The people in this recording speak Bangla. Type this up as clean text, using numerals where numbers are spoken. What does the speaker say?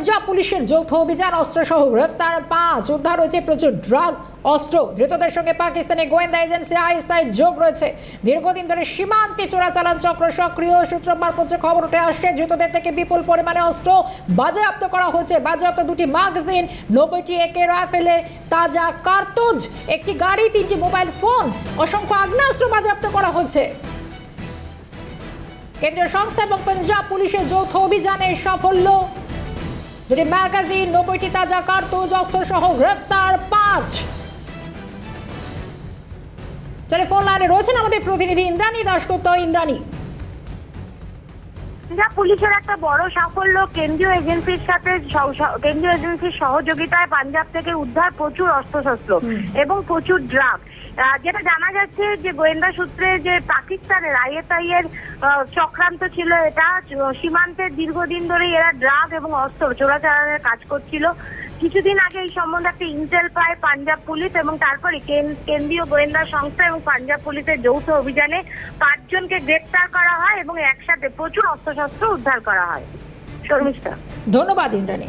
পাঞ্জাব পুলিশের যৌথ অভিযান অস্ত্রসহ গ্রেফতার 5, উদ্ধার হয়েছে প্রচুর ড্রাগ, অস্ত্র। ধৃতদের সঙ্গে পাকিস্তানি গোয়েন্দা এজেন্সি আইএসআই যোগ রয়েছে। দীর্ঘদিন ধরে সীমান্তে চোরাচালান চক্র সক্রিয়। সূত্র মারফত খবর উঠে আসছে, ধৃতদের থেকে বিপুল পরিমাণে অস্ত্র বাজেয়াপ্ত করা হয়েছে। বাজেয়াপ্ত 2টি ম্যাগাজিন, 90টি একে রাইফেলে তাজা কার্তুজ, একটি গাড়ি, 3টি মোবাইল ফোন, অসংখ্য আগ্নেয়াস্ত্র বাজেয়াপ্ত করা হচ্ছে। কেন্দ্রীয় সংস্থা এবং পাঞ্জাব পুলিশের যৌথ অভিযানের সাফল্য। 2টি ম্যাগাজিন, 90টি তাজা কার্তুজ, অস্ত্র সহ গ্রেফতার 5। টেলিফোন লাইনে রয়েছেন আমাদের প্রতিনিধি ইন্দ্রাণী দাশগুপ্ত। ইন্দ্রাণী, পাঞ্জাব পুলিশের একটা বড় সাফল্য। কেন্দ্রীয় এজেন্সির সহযোগিতায় পাঞ্জাব থেকে উদ্ধার প্রচুর অস্ত্রশস্ত্র এবং প্রচুর ড্রাগ। যেটা জানা যাচ্ছে যে গোয়েন্দা সূত্রে যে পাকিস্তানের আইএসআই এর চক্রান্ত ছিল এটা। সীমান্তের দীর্ঘদিন ধরে এরা ড্রাগ এবং অস্ত্র চোরাচালানের কাজ করছিল। কিছুদিন আগে এই সম্বন্ধে একটা ইন্টেল পায় পাঞ্জাব পুলিশ এবং তারপরে কেন্দ্রীয় গোয়েন্দা সংস্থা এবং পাঞ্জাব পুলিশের যৌথ অভিযানে 5 জনকে গ্রেপ্তার করা হয় এবং একসাথে প্রচুর অস্ত্রশস্ত্র উদ্ধার করা হয়। শর্মিষ্ঠা, ধন্যবাদ ইন্দ্রাণী।